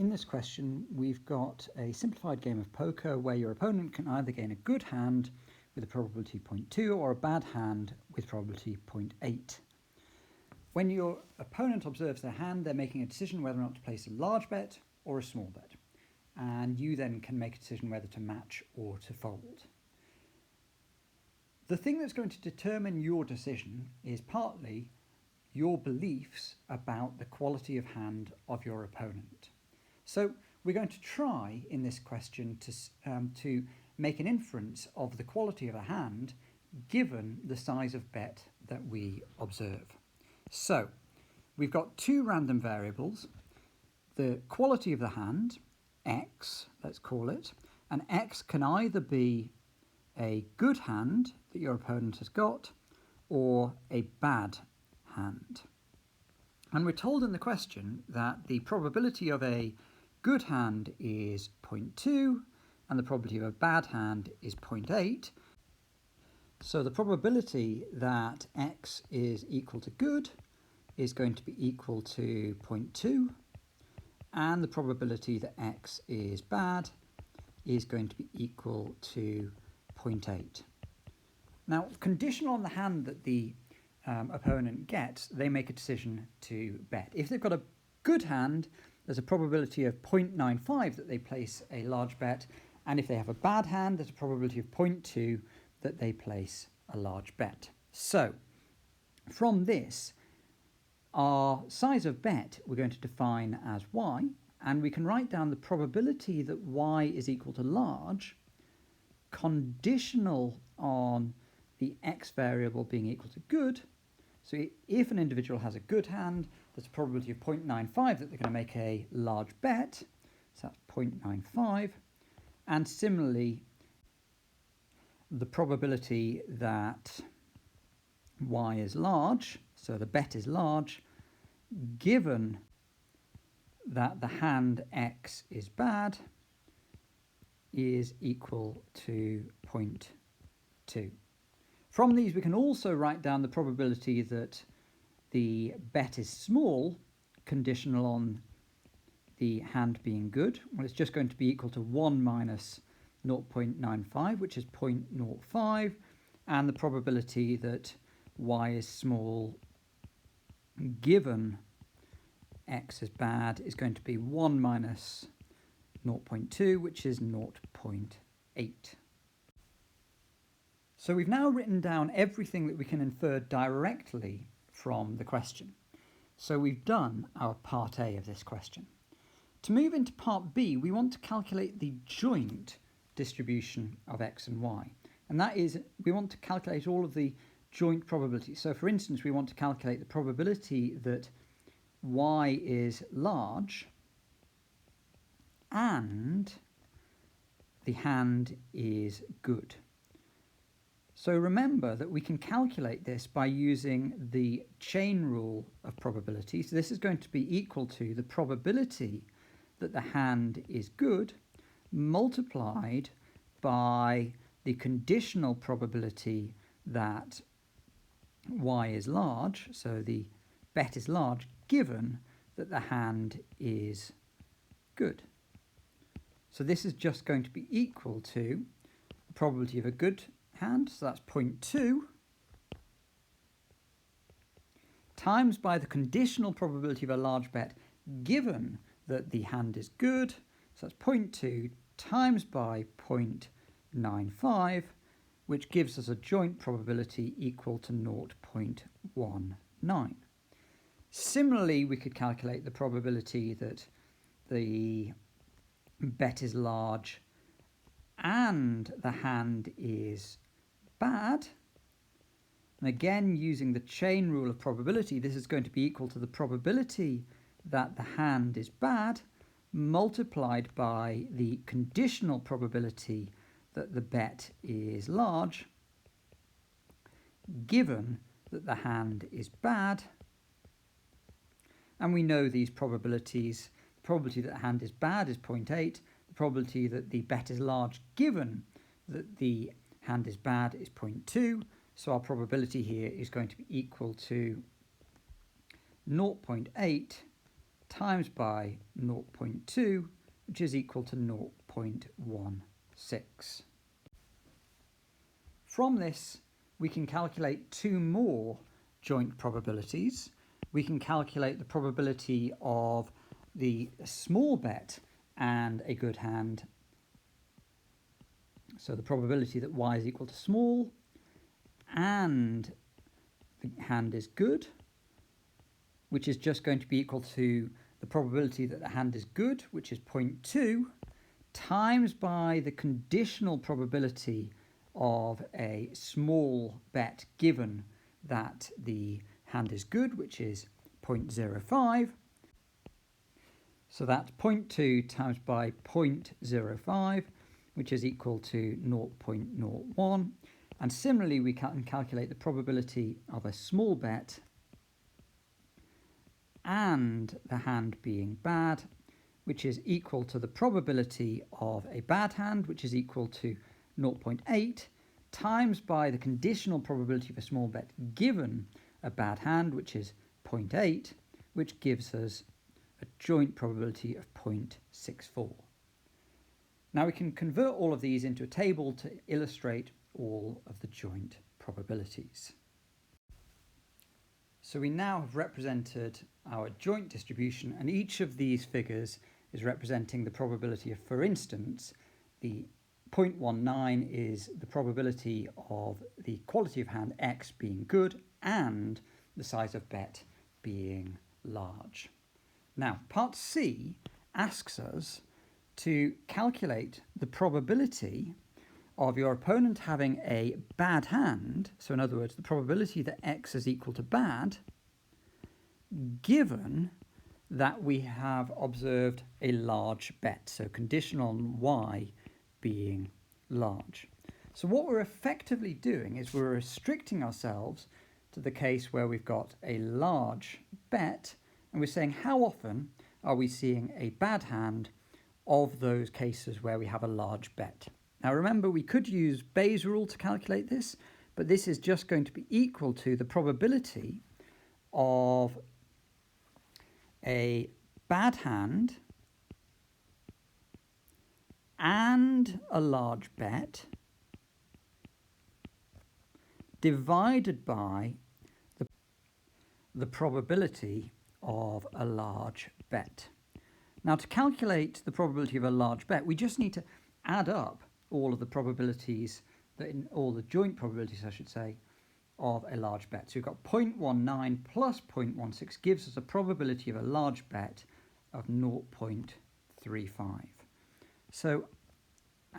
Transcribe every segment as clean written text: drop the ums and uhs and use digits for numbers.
in this question, we've got a simplified game of poker where your opponent can either gain a good hand with a probability 0.2 or a bad hand with probability 0.8. When your opponent observes their hand, they're making a decision whether or not to place a large bet or a small bet. And you then can make a decision whether to match or to fold. The thing that's going to determine your decision is partly your beliefs about the quality of hand of your opponent. So we're going to try in this question to make an inference of the quality of a hand given the size of bet that we observe. So we've got two random variables, the quality of the hand, x, let's call it, and x can either be a good hand that your opponent has got or a bad hand. And we're told in the question that the probability of a good hand is 0.2 and the probability of a bad hand is 0.8. So the probability that x is equal to good is going to be equal to 0.2, and the probability that x is bad is going to be equal to 0.8. Now, conditional on the hand that the opponent gets, they make a decision to bet. If they've got a good hand, there's a probability of 0.95 that they place a large bet, and if they have a bad hand, there's a probability of 0.2 that they place a large bet. So, from this, our size of bet we're going to define as y, and we can write down the probability that y is equal to large, conditional on the x variable being equal to good. So if an individual has a good hand, there's a probability of 0.95 that they're going to make a large bet, so that's 0.95. And similarly, the probability that y is large, so the bet is large, given that the hand x is bad, is equal to 0.2. From these, we can also write down the probability that the bet is small, conditional on the hand being good. Well, it's just going to be equal to 1 minus 0.95, which is 0.05, and the probability that y is small given x is bad is going to be 1 minus 0.2, which is 0.8. So we've now written down everything that we can infer directly from the question. So we've done our part A of this question. To move into part B, we want to calculate the joint distribution of x and y. And that is, we want to calculate all of the joint probabilities. So for instance, we want to calculate the probability that y is large and the hand is good. So remember that we can calculate this by using the chain rule of probability. So this is going to be equal to the probability that the hand is good multiplied by the conditional probability that y is large, so the bet is large, given that the hand is good. So this is just going to be equal to the probability of a good hand, so that's 0.2, times by the conditional probability of a large bet given that the hand is good, so that's 0.2 times by 0.95, which gives us a joint probability equal to 0.19. Similarly, we could calculate the probability that the bet is large and the hand is bad. And again, using the chain rule of probability, this is going to be equal to the probability that the hand is bad multiplied by the conditional probability that the bet is large, given that the hand is bad. And we know these probabilities. The probability that the hand is bad is 0.8. The probability that the bet is large, given that the hand is bad, is 0.2. So our probability here is going to be equal to 0.8 times by 0.2, which is equal to 0.16. From this, we can calculate two more joint probabilities. We can calculate the probability of the small bet and a good hand. So the probability that y is equal to small and the hand is good, which is just going to be equal to the probability that the hand is good, which is 0.2, times by the conditional probability of a small bet given that the hand is good, which is 0.05. So that's 0.2 times by 0.05, which is equal to 0.01. And similarly, we can calculate the probability of a small bet and the hand being bad, which is equal to the probability of a bad hand, which is equal to 0.8, times by the conditional probability of a small bet given a bad hand, which is 0.8, which gives us a joint probability of 0.64. Now we can convert all of these into a table to illustrate all of the joint probabilities. So we now have represented our joint distribution, and each of these figures is representing the probability of, for instance, the 0.19 is the probability of the quality of hand X being good and the size of bet being large. Now, part C asks us to calculate the probability of your opponent having a bad hand, so in other words, the probability that X is equal to bad, given that we have observed a large bet, so conditional on Y being large. So what we're effectively doing is we're restricting ourselves to the case where we've got a large bet, and we're saying how often are we seeing a bad hand of those cases where we have a large bet. Now remember, we could use Bayes' rule to calculate this, but this is just going to be equal to the probability of a bad hand and a large bet divided by the probability of a large bet. Now, to calculate the probability of a large bet, we just need to add up all of the probabilities, all the joint probabilities, I should say, of a large bet. So we've got 0.19 plus 0.16 gives us a probability of a large bet of 0.35. So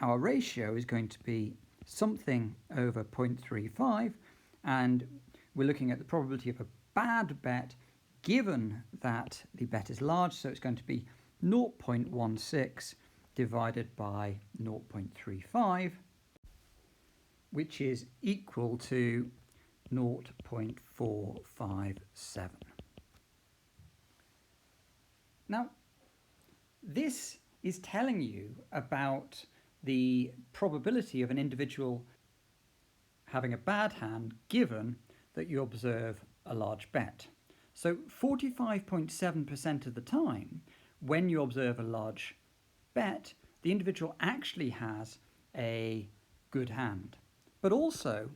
our ratio is going to be something over 0.35, and we're looking at the probability of a bad bet given that the bet is large, so it's going to be 0.16 divided by 0.35, which is equal to 0.457. Now, this is telling you about the probability of an individual having a bad hand given that you observe a large bet. So 45.7% of the time, when you observe a large bet, the individual actually has a good hand. But also,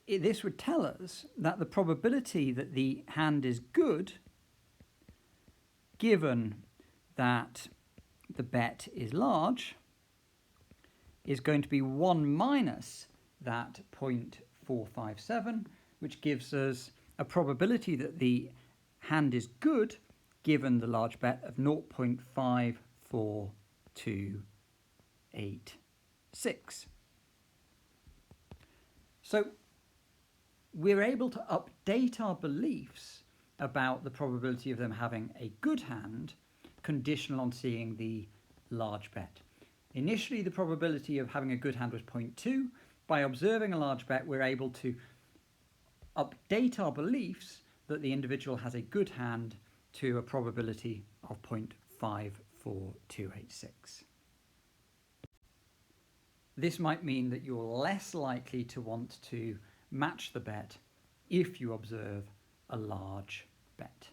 this would tell us that the probability that the hand is good, given that the bet is large, is going to be 1 minus that 0.457, which gives us a probability that the hand is good given the large bet of 0.54286. So we're able to update our beliefs about the probability of them having a good hand conditional on seeing the large bet. Initially, the probability of having a good hand was 0.2. By observing a large bet, we're able to update our beliefs that the individual has a good hand to a probability of 0.54286. This might mean that you're less likely to want to match the bet if you observe a large bet.